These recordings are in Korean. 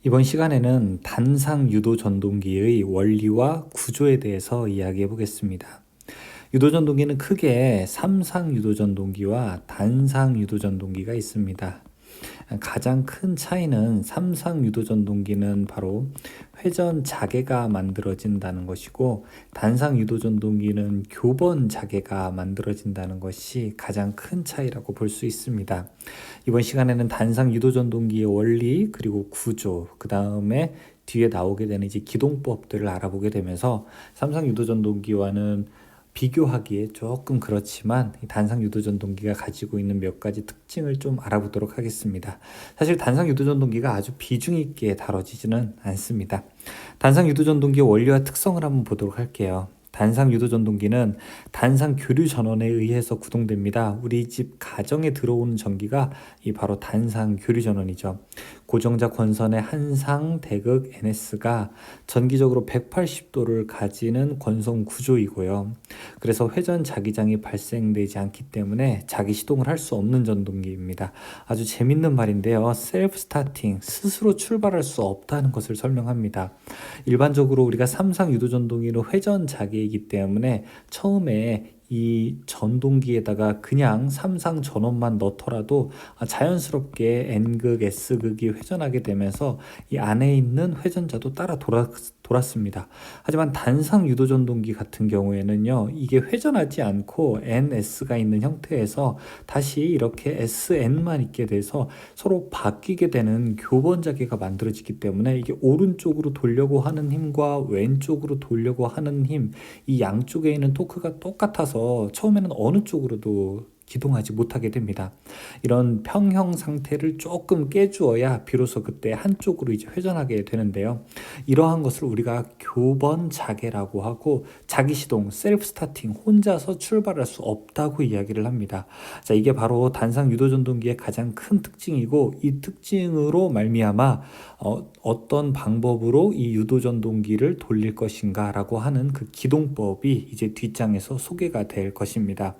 이번 시간에는 단상 유도 전동기의 원리와 구조에 대해서 이야기해 보겠습니다. 유도 전동기는 크게 삼상 유도 전동기와 단상 유도 전동기가 있습니다. 가장 큰 차이는 삼상 유도 전동기는 바로 회전 자개가 만들어진다는 것이고, 단상 유도 전동기는 교번 자개가 만들어진다는 것이 가장 큰 차이라고 볼 수 있습니다. 이번 시간에는 단상 유도 전동기의 원리, 그리고 구조, 그 다음에 뒤에 나오게 되는 이제 기동법들을 알아보게 되면서 삼상 유도 전동기와는 비교하기에 조금 그렇지만 단상 유도 전동기가 가지고 있는 몇 가지 특징을 좀 알아보도록 하겠습니다. 사실 단상 유도 전동기가 아주 비중 있게 다뤄지지는 않습니다. 단상 유도 전동기의 원리와 특성을 한번 보도록 할게요. 단상 유도 전동기는 단상 교류 전원에 의해서 구동됩니다. 우리 집 가정에 들어오는 전기가 바로 단상 교류 전원이죠. 고정자 권선의 한상 대극 NS가 전기적으로 180도를 가지는 권선 구조이고요. 그래서 회전 자기장이 발생되지 않기 때문에 자기 시동을 할 수 없는 전동기입니다. 아주 재밌는 말인데요. 셀프 스타팅, 스스로 출발할 수 없다는 것을 설명합니다. 일반적으로 우리가 삼상 유도 전동기는 회전 자기이기 때문에 처음에 이 전동기에다가 그냥 삼상 전원만 넣더라도 자연스럽게 N극, S극이 회전하게 되면서 이 안에 있는 회전자도 따라 돌았습니다. 하지만 단상 유도 전동기 같은 경우에는요, 이게 회전하지 않고 NS가 있는 형태에서 다시 이렇게 SN만 있게 돼서 서로 바뀌게 되는 교번 자개가 만들어지기 때문에 이게 오른쪽으로 돌려고 하는 힘과 왼쪽으로 돌려고 하는 힘, 이 양쪽에 있는 토크가 똑같아서 처음에는 어느 쪽으로도 기동하지 못하게 됩니다. 이런 평형 상태를 조금 깨주어야 비로소 그때 한쪽으로 이제 회전하게 되는데요. 이러한 것을 우리가 교번 자개라고 하고, 자기 시동, 셀프 스타팅, 혼자서 출발할 수 없다고 이야기를 합니다. 자, 이게 바로 단상 유도 전동기의 가장 큰 특징이고, 이 특징으로 말미암아 어떤 방법으로 이 유도 전동기를 돌릴 것인가 라고 하는 그 기동법이 이제 뒷장에서 소개가 될 것입니다.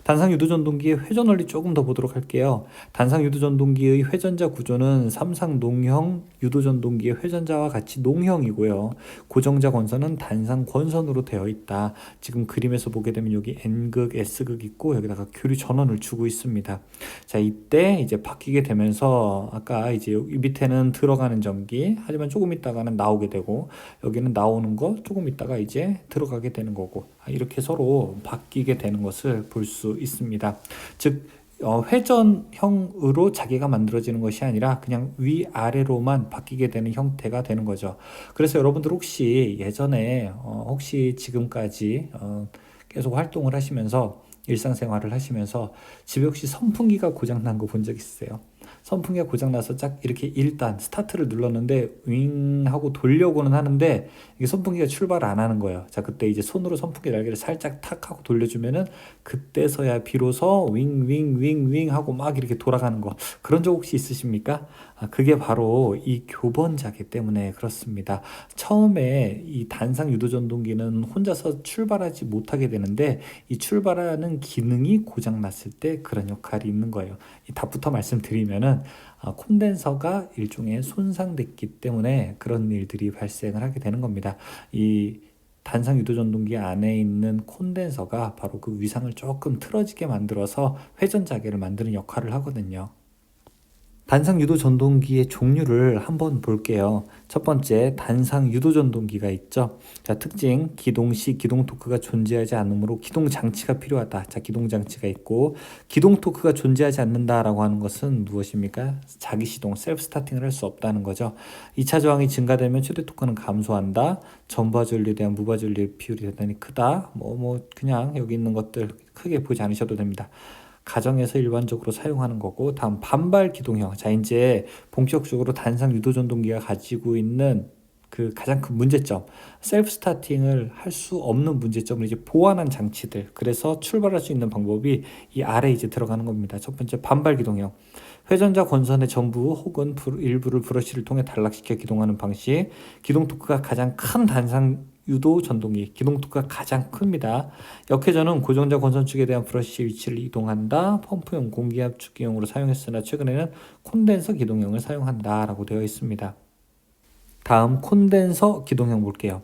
단상 유도 전동기의 회전 원리 조금 더 보도록 할게요. 단상 유도 전동기의 회전자 구조는 삼상 농형 유도 전동기의 회전자와 같이 농형이고요. 고정자 권선은 단상 권선으로 되어 있다. 지금 그림에서 보게 되면 여기 N극, S극 있고 여기다가 교류 전원을 주고 있습니다. 자, 이때 이제 바뀌게 되면서 아까 이제 여기 밑에는 들어가는 전기, 하지만 조금 있다가는 나오게 되고, 여기는 나오는 거 조금 있다가 이제 들어가게 되는 거고, 이렇게 서로 바뀌게 되는 것을 볼 수 있습니다. 즉 회전형으로 자개가 만들어지는 것이 아니라 그냥 위아래로만 바뀌게 되는 형태가 되는 거죠. 그래서 여러분들 혹시 예전에 혹시 지금까지 계속 활동을 하시면서 일상생활을 하시면서 집에 혹시 선풍기가 고장난 거 본 적 있으세요? 선풍기가 고장나서 짝 이렇게 일단 스타트를 눌렀는데 윙 하고 돌려고는 하는데 이게 선풍기가 출발 안 하는 거예요. 자, 그때 이제 손으로 선풍기 날개를 살짝 탁 하고 돌려주면은 그때서야 비로소 윙 윙 윙 윙 하고 막 이렇게 돌아가는 거, 그런 적 혹시 있으십니까? 그게 바로 이 교번 자개 때문에 그렇습니다. 처음에 이 단상 유도 전동기는 혼자서 출발하지 못하게 되는데, 이 출발하는 기능이 고장 났을 때 그런 역할이 있는 거예요. 답부터 말씀드리면은 콘덴서가 일종의 손상됐기 때문에 그런 일들이 발생을 하게 되는 겁니다. 이 단상 유도 전동기 안에 있는 콘덴서가 바로 그 위상을 조금 틀어지게 만들어서 회전 자개를 만드는 역할을 하거든요. 단상 유도 전동기의 종류를 한번 볼게요. 첫 번째, 단상 유도 전동기가 있죠. 자, 특징, 기동 시 기동 토크가 존재하지 않으므로 기동 장치가 필요하다. 자, 기동 장치가 있고, 기동 토크가 존재하지 않는다라고 하는 것은 무엇입니까? 자기 시동, 셀프 스타팅을 할 수 없다는 거죠. 2차 저항이 증가되면 최대 토크는 감소한다. 전바 전류에 대한 무바 전류의 비율이 대단히 크다. 그냥 여기 있는 것들 크게 보지 않으셔도 됩니다. 가정에서 일반적으로 사용하는 거고, 다음 반발 기동형. 자, 이제 본격적으로 단상 유도 전동기가 가지고 있는 그 가장 큰 문제점, 셀프 스타팅을 할 수 없는 문제점을 이제 보완한 장치들, 그래서 출발할 수 있는 방법이 이 아래 이제 들어가는 겁니다. 첫 번째, 반발 기동형. 회전자 권선의 전부 혹은 일부를 브러쉬를 통해 단락시켜 기동하는 방식. 기동 토크가 가장 큰 단상 유도 전동기, 기동 토크가 가장 큽니다. 역회전은 고정자 권선 축에 대한 브러쉬 위치를 이동한다. 펌프용 공기압 축기용으로 사용했으나 최근에는 콘덴서 기동형을 사용한다 라고 되어 있습니다. 다음 콘덴서 기동형 볼게요.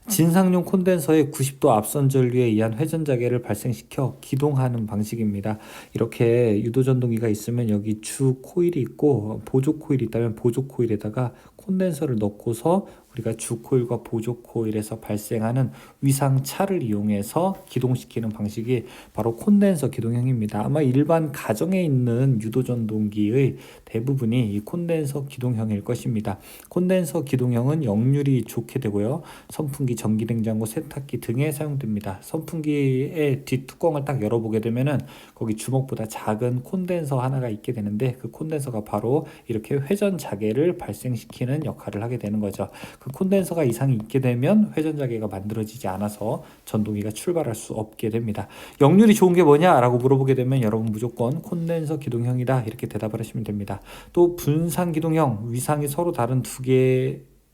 진상용 콘덴서의 90도 앞선 전류에 의한 회전자개를 발생시켜 기동하는 방식입니다. 이렇게 유도전동기가 있으면 여기 주 코일이 있고 보조 코일이 있다면 보조 코일에다가 콘덴서를 넣고서 우리가 주 코일과 보조 코일에서 발생하는 위상차를 이용해서 기동시키는 방식이 바로 콘덴서 기동형입니다. 아마 일반 가정에 있는 유도전동기의 대부분이 이 콘덴서 기동형일 것입니다. 콘덴서 기동형은 역률이 좋게 되고요. 선풍기, 전기냉장고, 세탁기 등에 사용됩니다. 선풍기의 뒷뚜껑을 딱 열어보게 되면은 거기 주먹보다 작은 콘덴서 하나가 있게 되는데 그 콘덴서가 바로 이렇게 회전 자개를 발생시키는 역할을 하게 되는 거죠. 그 콘덴서가 이상이 있게 되면 회전 자개가 만들어지지 않아서 전동기가 출발할 수 없게 됩니다. 역률이 좋은 게 뭐냐라고 물어보게 되면 여러분 무조건 콘덴서 기동형이다 이렇게 대답을 하시면 됩니다. 또 분산 기동형, 위상이 서로 다른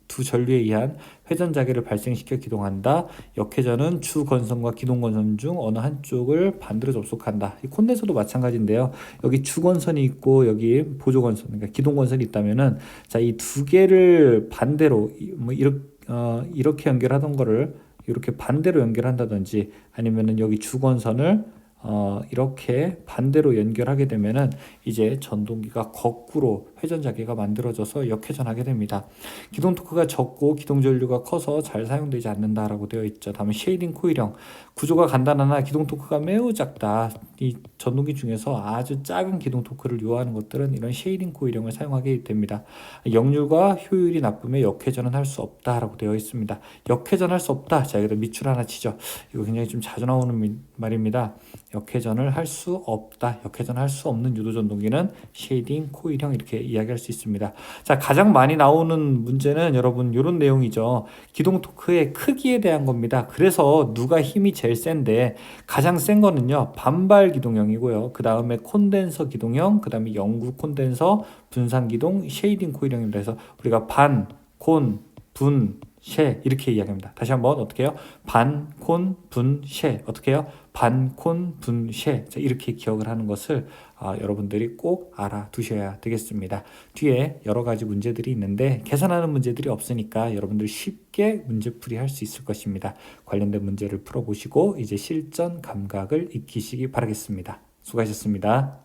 두 전류에 의한 회전 자개를 발생시켜 기동한다. 역회전은 주 건선과 기동 건선 중 어느 한쪽을 반대로 접속한다. 이 콘덴서도 마찬가지인데요. 여기 주 건선이 있고 여기 보조 건선, 그러니까 기동 건선이 있다면은 자, 이 두 개를 반대로 이렇게 연결하던 거를 이렇게 반대로 연결한다든지 아니면은 여기 주 건선을 이렇게 반대로 연결하게 되면은 이제 전동기가 거꾸로 회전 자개가 만들어져서 역회전하게 됩니다. 기동 토크가 적고 기동 전류가 커서 잘 사용되지 않는다라고 되어 있죠. 다음에 쉐이딩 코일형, 구조가 간단하나 기동 토크가 매우 작다. 이 전동기 중에서 아주 작은 기동 토크를 요하는 것들은 이런 쉐이딩 코일형을 사용하게 됩니다. 역률과 효율이 나쁘면 역회전은 할 수 없다라고 되어 있습니다. 역회전할 수 없다. 자, 여기다 밑줄 하나 치죠. 이거 굉장히 좀 자주 나오는 말입니다. 역회전을 할 수 없다. 역회전할 수 없는 유도전동기는 쉐이딩 코일형 이렇게 이야기할 수 있습니다. 자, 가장 많이 나오는 문제는 여러분 이런 내용이죠. 기동 토크의 크기에 대한 겁니다. 그래서 누가 힘이 제일 센데 가장 센 거는요 반발 기동형이고요. 그 다음에 콘덴서 기동형, 그 다음에 영구 콘덴서, 분산 기동, 쉐이딩 코일형입니다. 그래서 우리가 반, 콘, 분, 쉐 이렇게 이야기합니다. 다시 한번 어떻게 해요? 반, 콘, 분, 쉐 어떻게 해요? 반, 콘, 분, 쉐 이렇게 기억을 하는 것을 여러분들이 꼭 알아두셔야 되겠습니다. 뒤에 여러 가지 문제들이 있는데 계산하는 문제들이 없으니까 여러분들 쉽게 문제풀이 할 수 있을 것입니다. 관련된 문제를 풀어보시고 이제 실전 감각을 익히시기 바라겠습니다. 수고하셨습니다.